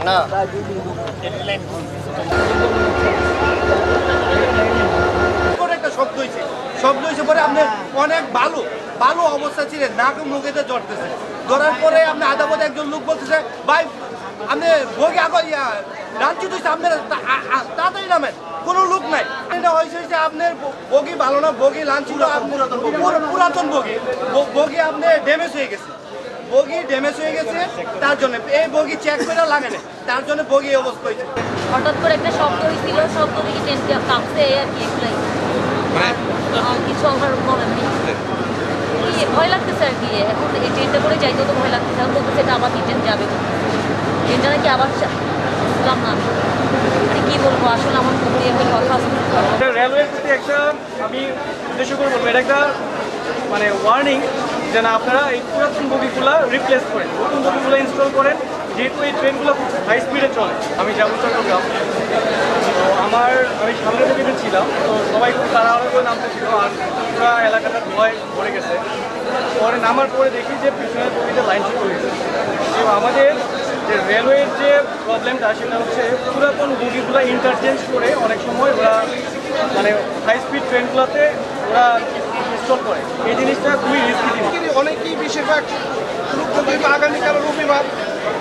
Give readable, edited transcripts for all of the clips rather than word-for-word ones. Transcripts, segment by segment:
না একটা শব্দ হয়েছে পরে আপনি অনেক ভালো ভালো অবস্থা ছিলেন, নাক মুখেতে জড়তেছে, ধরার পরে আপনি আধা পথে একজন লোক বলতেছে ভাই আপনি বগি আগে রাঞ্চি দিচ্ছে আপনার তাড়াতাড়ি নামেন, কোনো লোক নাই। এটা হয়েছে যে আপনার বগি ভালো না, বগি লাঞ্চ পুরাতন বগি আপনি ড্যামেজ হয়ে গেছে, বগি ড্যামেজ হয়ে গেছে, তার জন্য এই বগি চেক করে লাগে না, তার জন্য বগি এই অবস্থা হয়েছে। হঠাৎ করে একটা শব্দ হয়েছিল, শব্দ থেকে ট্রেনটা কাঁপছে আর কি, এগুলাই কিছু আমার মনে নেই। ভয় লাগতেছে আর কি, এখন এই ট্রেনটা করে যাইতেও তো ভয় লাগতেছে, এখন বলতেছে এটা আবার কি ট্রেন যাবে, ট্রেনটা নাকি আবার বুঝলাম না মানে কী বলবো, আসলে আমার খুব একটা কথা রেলওয়ের প্রতি একটা আমি উদ্দেশ্য করে বলবো, এটা একটা মানে ওয়ার্নিং যেন আপনারা এই পুরাতন বগিগুলো রিপ্লেস করেন, নতুন বগিগুলো ইনস্টল করেন, যেহেতু এই ট্রেনগুলো খুব হাই স্পিডে চলে। আমি যাবো চট্টগ্রাম, তো আমি সামনে থেকে ছিলাম, তো সবাই খুব তাড়াহুড়ো করে নামতেছিল, আর পুরো এলাকাটা ধোঁয়ায় ভরে গেছে। পরে নামার পরে দেখি যে পিছনের বগিতে লাইন শুরু হয়েছে। এবং আমাদের যে রেলওয়ের যে প্রবলেমটা সেটা হচ্ছে পুরাতন বগিগুলো ইন্টারচেঞ্জ করে অনেক সময় ওরা মানে হাই স্পিড ট্রেনগুলোতে ওরা ইনস্টল করে, এই জিনিসটা খুবই রিস্কি জিনিস। অনেকেই বেশিরভাগ আগামীকাল রবিবার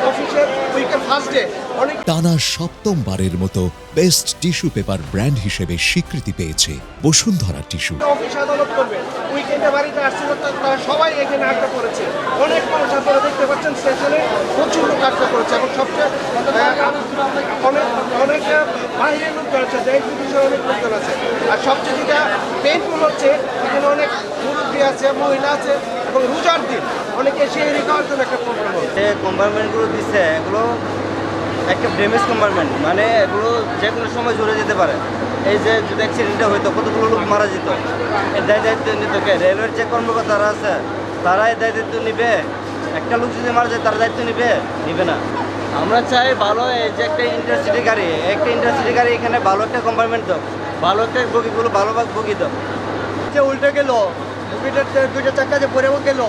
অফিসের উইকের ফার্স্ট ডে অনেক টানা সপ্তমবারের মতো বেস্ট টিস্যু পেপার ব্র্যান্ড হিসেবে স্বীকৃতি পেয়েছে বসুন্ধরা টিস্যু। অফিস আদালত করবে, উইকেন্ডে বাড়িতে আসছিল, তারা সবাই এখানে আড্ডা করেছে। অনেক মানুষ আপনারা দেখতে পাচ্ছেন স্টেশনে প্রচুর লোক আড্ডা করেছে, এবং সবচেয়ে অনেক বাইরের লোক আছে, দেশ বিদেশের অনেক লোকজন আছে। আর সবচেয়ে যেটা পেইনফুল হচ্ছে এখানে অনেক মুরব্বী আছে, মহিলা আছে, এবং রোজার দিন অনেকে সেই রেখার জন্য একটা প্রবলেম হচ্ছে। যে কম্পার্টমেন্টগুলো দিচ্ছে এগুলো একটা ড্যামেজ কম্পার্টমেন্ট, মানে এগুলো যে কোনো সময় জুড়ে যেতে পারে। এই যে যদি অ্যাক্সিডেন্টটা হইতো কতগুলো লোক মারা যেত, এর দায়িত্ব নিত কে? রেলওয়ের যে কর্মকর্তারা আছে তারা এই দায়িত্ব নিবে? একটা লোক যদি মারা যায় তার দায়িত্ব নিবে না। আমরা চাই ভালো এই যে একটা ইন্টারসিটি গাড়ি এখানে ভালো একটা কম্পার্টমেন্ট দাও, ভালো একটা বগিগুলো ভালোভাবে বগি দাও। যে উল্টে গেল বগিটার দুইটা চাক্কা যে পড়েও গেল,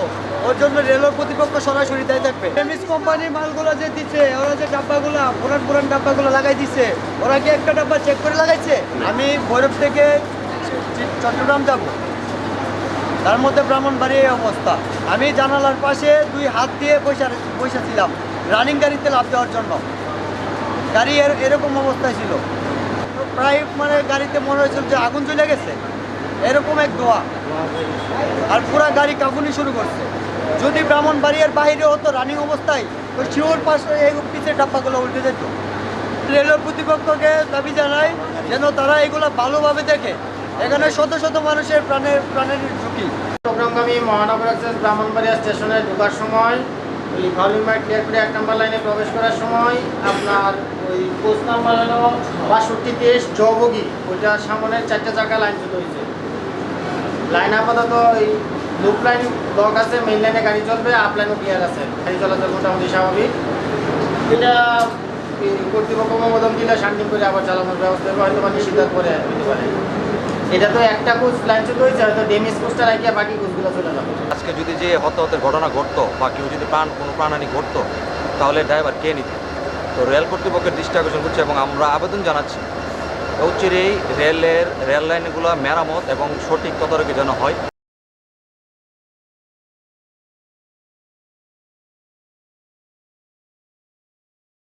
ওর জন্য রেলওয়ে কর্তৃপক্ষ সরাসরি দায়ী থাকবে। ড্যামেজ কোম্পানির মালগুলো যে দিচ্ছে, ওরা যে ডাব্বাগুলো পুরান ডাব্বাগুলো লাগাই দিচ্ছে, ওরা কি একটা ডাব্বা চেক করে লাগাইছে? আমি ভৈরব থেকে চট্টগ্রাম যাব, তার মধ্যে ব্রাহ্মণবাড়ি এই অবস্থা। আমি জানালার পাশে দুই হাত দিয়ে পয়সা ছিলাম রানিং গাড়িতে লাভ দেওয়ার জন্য, গাড়ি এরকম অবস্থায় ছিল, প্রায় মানে গাড়িতে মনে হয়েছিল যে আগুন জ্বলে গেছে, এরকম এক ধোয়া, আর পুরা গাড়ি কাঁপুনি শুরু করছে। যদি ব্রাহ্মণবাড়িয়ার বাইরে হতো রানিং অবস্থায়, তো শিওর পাশে এই পিছের ডাব্বাগুলো উল্টে যেত। রেলওয়ে কর্তৃপক্ষকে দাবি জানাই যেন তারা এগুলো ভালোভাবে দেখে, এখানে শত শত মানুষের প্রাণের ঝুঁকি। চট্টগ্রামগামী মহানগর এক্সপ্রেস ব্রাহ্মণবাড়িয়া স্টেশনে ঢোকার সময় ওই ভালিমার ক্লিয়ার করে 1 নম্বর লাইনে প্রবেশ করার সময় আপনার ওই কোচ নাম্বার হলো 6223 জবগি, ওইটার সামনের 4টে চাকা লাইন চলে হয়েছে। লাইন আপাতত ওই লুপ লাইন ব্লক আছে, মেইন লাইনে গাড়ি চলবে, আপ লাইনও ক্লিয়ার আছে, গাড়ি চলাচল মোটামুটি স্বাভাবিক। এটা কর্তৃপক্ষ অনুমোদন দিলে শান্তি করে আবার চালানোর ব্যবস্থা হবে, হয়তো বা নিষিদ্ধ করে দিতে পারে। এটা তো একটা কোচ লাইন চলে হয়েছে, হয়তো ড্যামেজ কোচটা রাখিয়ে বাকি কোচগুলো চলে যাবে। আজকে যদি যে হতাহতের ঘটনা ঘটতো বা কেউ যদি কোনো প্রাণহানি ঘটতো, তাহলে ড্রাইভার কে নিত? তো রেল কর্তৃপক্ষের দৃষ্টি আকর্ষণ করছে এবং আমরা আবেদন জানাচ্ছি অচিরেই রেল লাইনগুলো মেরামত এবং সঠিক তদারকি যেন হয়।